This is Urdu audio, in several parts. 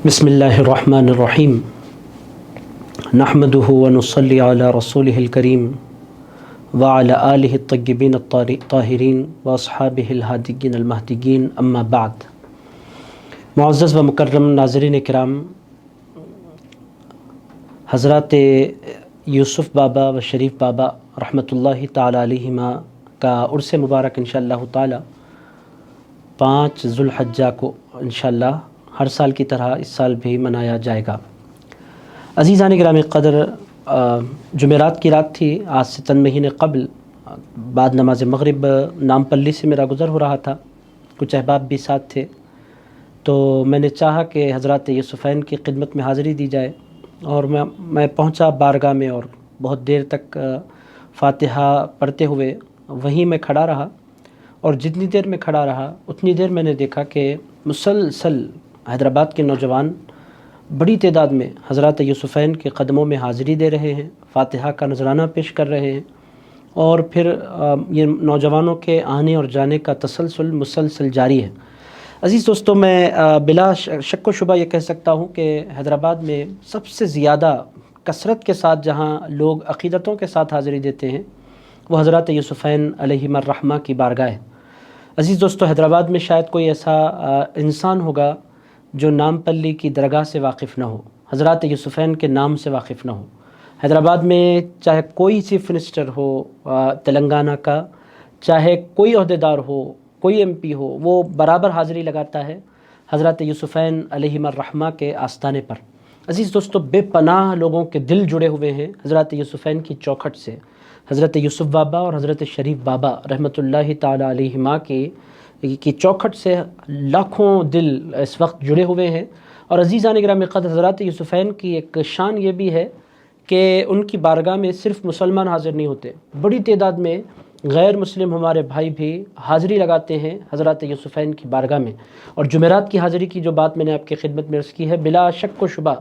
بسم اللہ الرحمن الرحیم نحمدہ ونصلی علی رسولہ الکریم وعلی آلہ الطیبین الطاہرین واصحابہ الہادیین المہدیین اما بعد۔ معزز و مکرم ناظرین کرام، حضرات یوسف بابا و شریف بابا رحمۃ اللہ تعالی علیہما کا عرس مبارک انشاءاللہ تعالی 5 ذوالحجہ کو انشاءاللہ ہر سال کی طرح اس سال بھی منایا جائے گا۔ عزیزان گرامی قدر، جمعرات کی رات تھی، آج سے چند مہینے قبل بعد نماز مغرب نام پلی سے میرا گزر ہو رہا تھا، کچھ احباب بھی ساتھ تھے، تو میں نے چاہا کہ حضرات یوسفین کی خدمت میں حاضری دی جائے، اور میں پہنچا بارگاہ میں اور بہت دیر تک فاتحہ پڑھتے ہوئے وہیں میں کھڑا رہا، اور جتنی دیر میں کھڑا رہا اتنی دیر میں نے دیکھا کہ مسلسل حیدرآباد کے نوجوان بڑی تعداد میں حضرات یوسفین کے قدموں میں حاضری دے رہے ہیں، فاتحہ کا نذرانہ پیش کر رہے ہیں، اور پھر یہ نوجوانوں کے آنے اور جانے کا تسلسل مسلسل جاری ہے۔ عزیز دوستو، میں بلا شک و شبہ یہ کہہ سکتا ہوں کہ حیدرآباد میں سب سے زیادہ کثرت کے ساتھ جہاں لوگ عقیدتوں کے ساتھ حاضری دیتے ہیں وہ حضرات یوسفین علیہم الرحمہ کی بارگاہ ہے۔ عزیز دوستو، حیدرآباد میں شاید کوئی ایسا انسان ہوگا جو نام پلی کی درگاہ سے واقف نہ ہو، حضرات یوسفین کے نام سے واقف نہ ہو۔ حیدرآباد میں چاہے کوئی چیف منسٹر ہو تلنگانہ کا، چاہے کوئی عہدیدار ہو، کوئی ایم پی ہو، وہ برابر حاضری لگاتا ہے حضرات یوسفین علیہم الرحمہ کے آستانے پر۔ عزیز دوستو، بے پناہ لوگوں کے دل جڑے ہوئے ہیں حضرات یوسفین کی چوکھٹ سے۔ حضرت یوسف بابا اور حضرت شریف بابا رحمۃ اللہ تعالی علیہما کی چوکھٹ سے لاکھوں دل اس وقت جڑے ہوئے ہیں۔ اور عزیزان گرامی قدر، حضرات یوسفین کی ایک شان یہ بھی ہے کہ ان کی بارگاہ میں صرف مسلمان حاضر نہیں ہوتے، بڑی تعداد میں غیر مسلم ہمارے بھائی بھی حاضری لگاتے ہیں حضرات یوسفین کی بارگاہ میں۔ اور جمعرات کی حاضری کی جو بات میں نے آپ کی خدمت میں عرض کی ہے، بلا شک و شبہ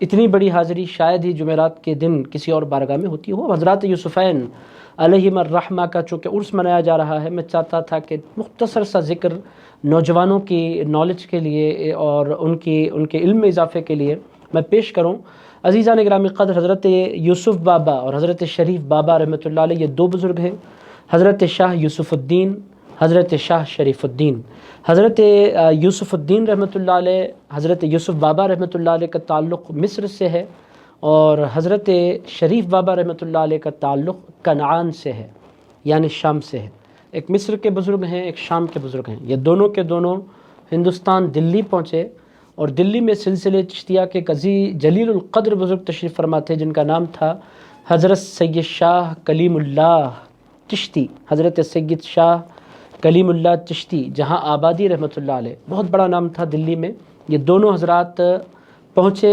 اتنی بڑی حاضری شاید ہی جمعرات کے دن کسی اور بارگاہ میں ہوتی ہو۔ حضرات یوسفین علیہم الرحمہ کا چونکہ عرس منایا جا رہا ہے، میں چاہتا تھا کہ مختصر سا ذکر نوجوانوں کی نالج کے لیے اور ان کے علم میں اضافے کے لیے میں پیش کروں۔ عزیزان گرامی قدر، حضرت یوسف بابا اور حضرت شریف بابا رحمۃ اللہ علیہ یہ دو بزرگ ہیں، حضرت شاہ یوسف الدین، حضرت شاہ شریف الدین۔ حضرت یوسف الدین رحمۃ اللہ علیہ، حضرت یوسف بابا رحمۃ اللہ علیہ کا تعلق مصر سے ہے، اور حضرت شریف بابا رحمۃ اللہ علیہ کا تعلق کنعان سے ہے، یعنی شام سے ہے۔ ایک مصر کے بزرگ ہیں، ایک شام کے بزرگ ہیں۔ یہ دونوں کے دونوں ہندوستان دلی پہنچے، اور دلی میں سلسلے چشتیہ کے قضی جلیل القدر بزرگ تشریف فرما تھے، جن کا نام تھا حضرت سید شاہ کلیم اللہ چشتی، حضرت سید شاہ کلیم اللہ چشتی جہاں آبادی رحمۃ اللہ علیہ، بہت بڑا نام تھا دلی میں۔ یہ دونوں حضرات پہنچے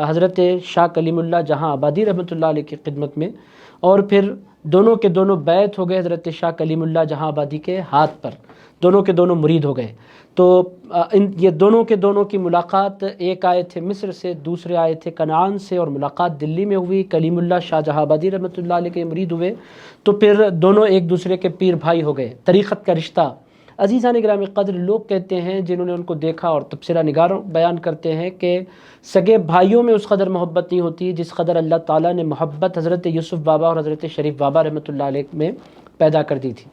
حضرت شاہ کلیم اللہ جہاں آبادی رحمۃ اللہ علیہ کی خدمت میں، اور پھر دونوں کے دونوں بیعت ہو گئے حضرت شاہ کلیم اللہ جہاں آبادی کے ہاتھ پر، دونوں کے دونوں مرید ہو گئے۔ تو یہ دونوں کے دونوں کی ملاقات، ایک آئے تھے مصر سے، دوسرے آئے تھے کنعان سے، اور ملاقات دلی میں ہوئی۔ کلیم اللہ شاہ جہاں آبادی رحمۃ اللہ علیہ کے مرید ہوئے، تو پھر دونوں ایک دوسرے کے پیر بھائی ہو گئے، طریقت کا رشتہ۔ عزیزان گرامی قدر، لوگ کہتے ہیں جنہوں نے ان کو دیکھا، اور تبصرہ نگار بیان کرتے ہیں کہ سگے بھائیوں میں اس قدر محبت نہیں ہوتی جس قدر اللہ تعالیٰ نے محبت حضرت یوسف بابا اور حضرت شریف بابا رحمۃ اللہ علیہ میں پیدا کر دی تھی۔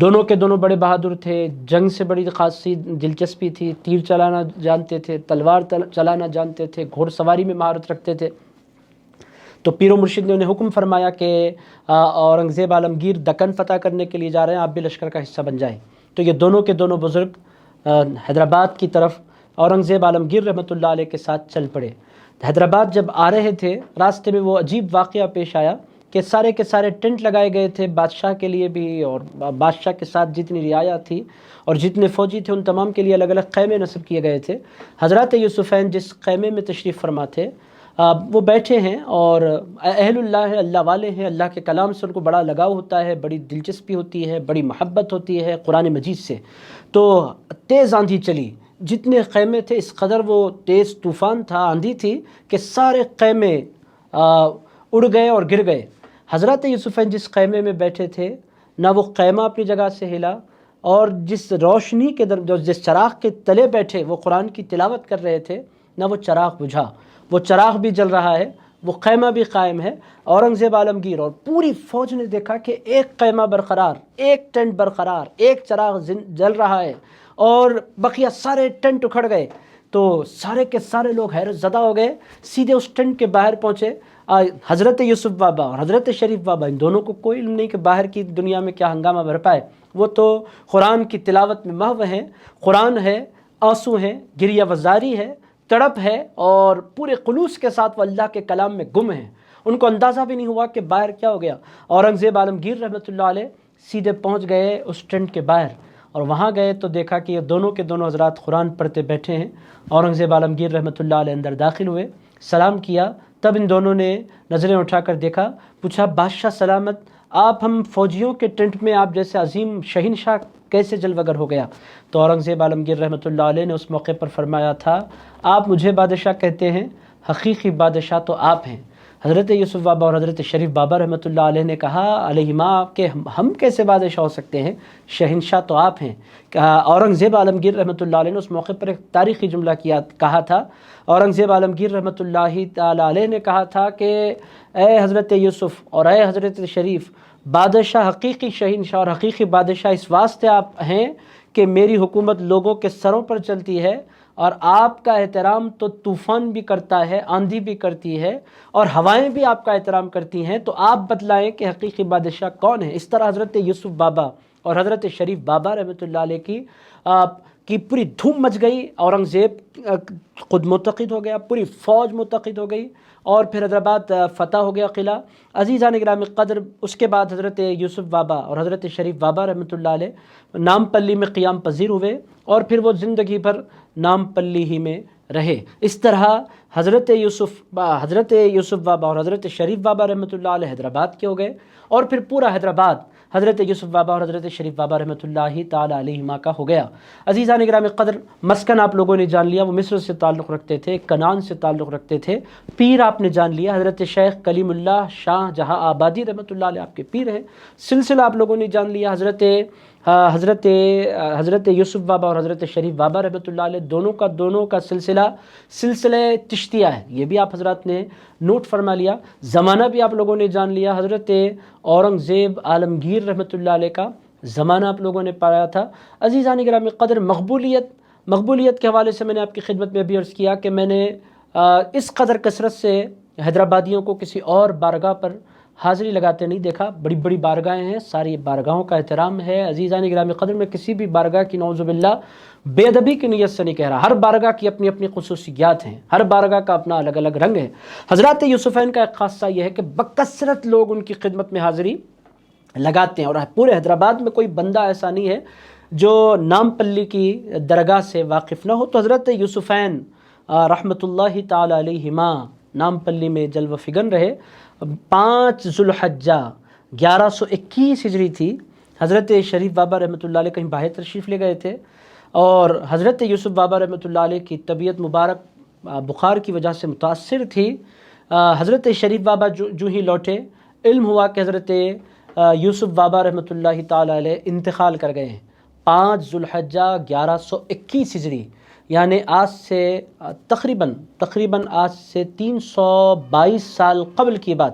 دونوں کے دونوں بڑے بہادر تھے، جنگ سے بڑی خاصی دلچسپی تھی، تیر چلانا جانتے تھے، تلوار چلانا جانتے تھے، گھوڑ سواری میں مہارت رکھتے تھے۔ تو پیر و مرشد نے انہیں حکم فرمایا کہ اورنگزیب عالمگیر دکن فتح کرنے کے لیے جا رہے ہیں، آپ بھی لشکر کا حصہ بن جائیں۔ تو یہ دونوں کے دونوں بزرگ حیدرآباد کی طرف اورنگزیب عالمگیر رحمۃ اللہ علیہ کے ساتھ چل پڑے۔ حیدرآباد جب آ رہے تھے، راستے میں وہ عجیب واقعہ پیش آیا کہ سارے کے سارے ٹینٹ لگائے گئے تھے بادشاہ کے لیے بھی، اور بادشاہ کے ساتھ جتنی رعایا تھی اور جتنے فوجی تھے ان تمام کے لیے الگ الگ خیمے نصب کیے گئے تھے۔ حضرات یوسفین جس خیمے میں تشریف فرما تھے، وہ بیٹھے ہیں، اور اہل اللہ ہیں، اللہ والے ہیں، اللہ کے کلام سے ان کو بڑا لگاؤ ہوتا ہے، بڑی دلچسپی ہوتی ہے، بڑی محبت ہوتی ہے قرآن مجید سے۔ تو تیز آندھی چلی، جتنے خیمے تھے اس قدر وہ تیز طوفان تھا، آندھی تھی کہ سارے خیمے اڑ گئے اور گر گئے۔ حضرت یوسفین جس خیمے میں بیٹھے تھے، نہ وہ خیمہ اپنی جگہ سے ہلا، اور جس روشنی کے جس چراغ کے تلے بیٹھے وہ قرآن کی تلاوت کر رہے تھے، نہ وہ چراغ بجھا، وہ چراغ بھی جل رہا ہے، وہ خیمہ بھی قائم ہے۔ اورنگزیب عالمگیر اور پوری فوج نے دیکھا کہ ایک خیمہ برقرار، ایک ٹینٹ برقرار، ایک چراغ جل رہا ہے، اور بقیہ سارے ٹینٹ اکھڑ گئے۔ تو سارے کے سارے لوگ حیرت زدہ ہو گئے، سیدھے اس ٹینٹ کے باہر پہنچے۔ حضرت یوسف بابا اور حضرت شریف بابا، ان دونوں کو کوئی علم نہیں کہ باہر کی دنیا میں کیا ہنگامہ برپا ہے، وہ تو قرآن کی تلاوت میں محو ہیں، قرآن ہے، آنسو ہیں، گریہ وزاری ہے، تڑپ ہے، اور پورے خلوص کے ساتھ وہ اللہ کے کلام میں گم ہیں۔ ان کو اندازہ بھی نہیں ہوا کہ باہر کیا ہو گیا۔ اورنگزیب عالمگیر رحمۃ اللہ علیہ سیدھے پہنچ گئے اس ٹینٹ کے باہر، اور وہاں گئے تو دیکھا کہ یہ دونوں کے دونوں حضرات قرآن پڑھتے بیٹھے ہیں۔ اورنگزیب عالمگیر رحمۃ اللہ علیہ اندر داخل ہوئے، سلام کیا، تب ان دونوں نے نظریں اٹھا کر دیکھا، پوچھا بادشاہ سلامت، آپ ہم فوجیوں کے ٹینٹ میں آپ جیسے عظیم شہنشاہ کیسے جلوگر ہو گیا؟ تو اورنگزیب عالمگیر رحمۃ اللہ علیہ نے اس موقع پر فرمایا تھا، آپ مجھے بادشاہ کہتے ہیں، حقیقی بادشاہ تو آپ ہیں۔ حضرت یوسف بابا اور حضرت شریف بابا رحمۃ اللہ علیہ نے کہا علیہما کہ ہم کیسے بادشاہ ہو سکتے ہیں، شہنشاہ تو آپ ہیں۔ اورنگزیب عالمگیر رحمۃ اللہ علیہ نے اس موقع پر ایک تاریخی جملہ کہا تھا۔ اورنگزیب عالمگیر رحمۃ اللہ تعالی علیہ نے کہا تھا کہ اے حضرت یوسف اور اے حضرت شریف، بادشاہ حقیقی شہنشاہ اور حقیقی بادشاہ اس واسطے آپ ہیں کہ میری حکومت لوگوں کے سروں پر چلتی ہے، اور آپ کا احترام تو طوفان بھی کرتا ہے، آندھی بھی کرتی ہے، اور ہوائیں بھی آپ کا احترام کرتی ہیں، تو آپ بتلائیں کہ حقیقی بادشاہ کون ہے۔ اس طرح حضرت یوسف بابا اور حضرت شریف بابا رحمۃ اللہ علیہ کی پوری دھوم مچ گئی۔ اورنگزیب خود متقد ہو گیا، پوری فوج متقد ہو گئی، اور پھر حیدرآباد فتح ہو گیا قلعہ۔ عزیزان گرامی قدر، اس کے بعد حضرت یوسف بابا اور حضرت شریف بابا رحمۃ اللہ علیہ نام پلی میں قیام پذیر ہوئے، اور پھر وہ زندگی بھر نام پلی ہی میں رہے۔ اس طرح حضرت یوسف بابا اور حضرت شریف بابا رحمۃ اللہ علیہ حیدرآباد کے ہو گئے، اور پھر پورا حیدرآباد حضرت یوسف بابا اور حضرت شریف بابا رحمۃ اللہ تعالی علیہما کا ہو گیا۔ عزیزان گرامی قدر، مسکن آپ لوگوں نے جان لیا، وہ مصر سے تعلق رکھتے تھے، کنعان سے تعلق رکھتے تھے۔ پیر آپ نے جان لیا، حضرت شیخ کلیم اللہ شاہ جہاں آبادی رحمۃ اللہ علیہ آپ کے پیر ہیں۔ سلسلہ آپ لوگوں نے جان لیا، حضرت یوسف بابا اور حضرت شریف بابا رحمۃ اللہ علیہ دونوں کا سلسلہ چشتیہ ہے، یہ بھی آپ حضرات نے نوٹ فرما لیا۔ زمانہ بھی آپ لوگوں نے جان لیا، حضرت اورنگزیب عالمگیر رحمۃ اللہ علیہ کا زمانہ آپ لوگوں نے پایا تھا۔ عزیزان گرامی قدر، مقبولیت کے حوالے سے میں نے آپ کی خدمت میں بھی عرض کیا کہ میں نے اس قدر کثرت سے حیدرآبادیوں کو کسی اور بارگاہ پر حاضری لگاتے نہیں دیکھا۔ بڑی بڑی بارگاہیں ہیں، ساری بارگاہوں کا احترام ہے۔ عزیزان گرامی قدر، میں کسی بھی بارگاہ کی نعوذ باللہ بے ادبی کی نیت سے نہیں کہہ رہا، ہر بارگاہ کی اپنی اپنی خصوصیات ہیں، ہر بارگاہ کا اپنا الگ الگ رنگ ہے۔ حضرات یوسفین کا ایک خاصہ یہ ہے کہ بکثرت لوگ ان کی خدمت میں حاضری لگاتے ہیں، اور پورے حیدرآباد میں کوئی بندہ ایسا نہیں ہے جو نام پلی کی درگاہ سے واقف نہ ہو۔ تو حضرت یوسفین رحمۃ اللہ تعالی علیہما نام پلی میں جلوہ فگن رہے۔ 5 ذوالحجہ 1121 ہجری تھی، حضرت شریف بابا رحمۃ اللہ علیہ کہیں باہر تشریف لے گئے تھے، اور حضرت یوسف بابا رحمۃ اللہ علیہ کی طبیعت مبارک بخار کی وجہ سے متاثر تھی۔ حضرت شریف بابا جو ہی لوٹے، علم ہوا کہ حضرت یوسف بابا رحمۃ اللہ تعالی علیہ انتقال کر گئے ہیں۔ 5 ذوالحجہ 1121 ہجری، یعنی آج سے تقریباً آج سے 322 سال قبل کی بات،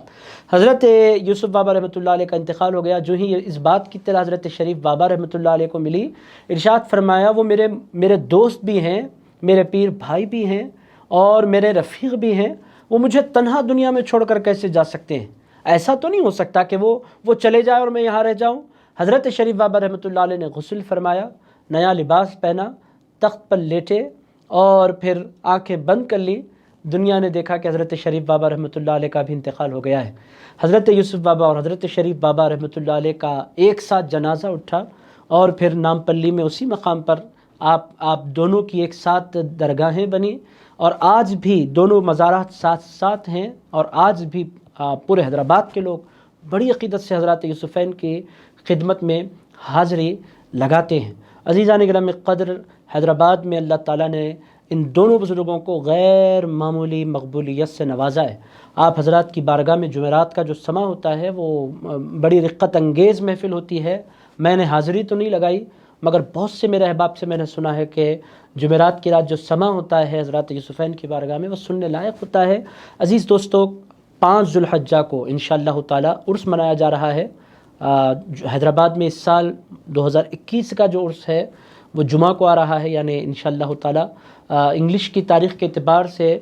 حضرت یوسف بابا رحمۃ اللہ علیہ کا انتقال ہو گیا۔ جو ہی اس بات کی اطلاع حضرت شریف بابا رحمۃ اللہ علیہ کو ملی، ارشاد فرمایا وہ میرے دوست بھی ہیں، میرے پیر بھائی بھی ہیں، اور میرے رفیق بھی ہیں، وہ مجھے تنہا دنیا میں چھوڑ کر کیسے جا سکتے ہیں؟ ایسا تو نہیں ہو سکتا کہ وہ چلے جائے اور میں یہاں رہ جاؤں۔ حضرت شریف بابا رحمۃ اللہ علیہ نے غسل فرمایا، نیا لباس پہنا، تخت پر لیٹے، اور پھر آنکھیں بند کر لی۔ دنیا نے دیکھا کہ حضرت شریف بابا رحمۃ اللہ علیہ کا بھی انتقال ہو گیا ہے۔ حضرت یوسف بابا اور حضرت شریف بابا رحمۃ اللہ علیہ کا ایک ساتھ جنازہ اٹھا، اور پھر نام پلی میں اسی مقام پر آپ دونوں کی ایک ساتھ درگاہیں بنی، اور آج بھی دونوں مزارات ساتھ ساتھ ہیں، اور آج بھی پورے حیدرآباد کے لوگ بڑی عقیدت سے حضرات یوسفین کی خدمت میں حاضری لگاتے ہیں۔ عزیزان گرامی قدر، حیدرآباد میں اللہ تعالیٰ نے ان دونوں بزرگوں کو غیر معمولی مقبولیت سے نوازا ہے۔ آپ حضرات کی بارگاہ میں جمعرات کا جو سما ہوتا ہے وہ بڑی رقت انگیز محفل ہوتی ہے۔ میں نے حاضری تو نہیں لگائی، مگر بہت سے میرے احباب سے میں نے سنا ہے کہ جمعرات کی رات جو سما ہوتا ہے حضرات یوسفین کی بارگاہ میں، وہ سننے لائق ہوتا ہے۔ عزیز دوستو، 5 ذو الحجہ کو انشاءاللہ تعالی عرس منایا جا رہا ہے۔ حیدرآباد میں اس سال 2021 کا جو عرس ہے وہ جمعہ کو آ رہا ہے، یعنی انشاءاللہ تعالی انگلش کی تاریخ کے اعتبار سے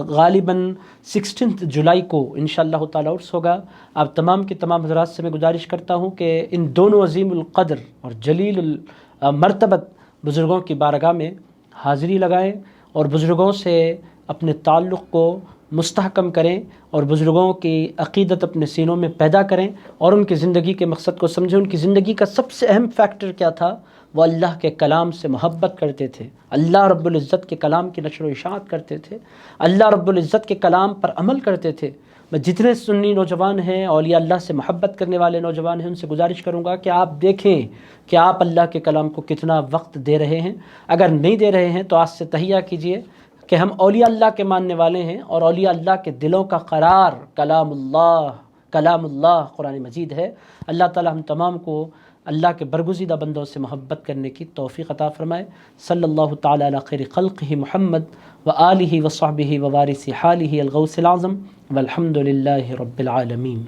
غالباً 16 جولائی کو انشاءاللہ تعالی عرس ہوگا۔ آپ تمام کے تمام حضرات سے میں گزارش کرتا ہوں کہ ان دونوں عظیم القدر اور جلیل المرتبت بزرگوں کی بارگاہ میں حاضری لگائیں اور بزرگوں سے اپنے تعلق کو مستحکم کریں اور بزرگوں کی عقیدت اپنے سینوں میں پیدا کریں اور ان کی زندگی کے مقصد کو سمجھیں۔ ان کی زندگی کا سب سے اہم فیکٹر کیا تھا؟ وہ اللہ کے کلام سے محبت کرتے تھے، اللہ رب العزت کے کلام کی نشر و اشاعت کرتے تھے، اللہ رب العزت کے کلام پر عمل کرتے تھے۔ میں جتنے سنی نوجوان ہیں، اولیاء اللہ سے محبت کرنے والے نوجوان ہیں، ان سے گزارش کروں گا کہ آپ دیکھیں کہ آپ اللہ کے کلام کو کتنا وقت دے رہے ہیں۔ اگر نہیں دے رہے ہیں تو آج سے تہیہ کیجئے کہ ہم اولیاء اللہ کے ماننے والے ہیں، اور اولیاء اللہ کے دلوں کا قرار کلام اللہ قرآن مجید ہے۔ اللہ تعالی ہم تمام کو اللہ کے برگزیدہ بندوں سے محبت کرنے کی توفیق عطا فرمائے۔ صلی اللہ تعالی علی خیر خلقہ محمد وآلہ وصحبہ ووارث حالہ الغوث العظم والحمد للہ رب العالمین۔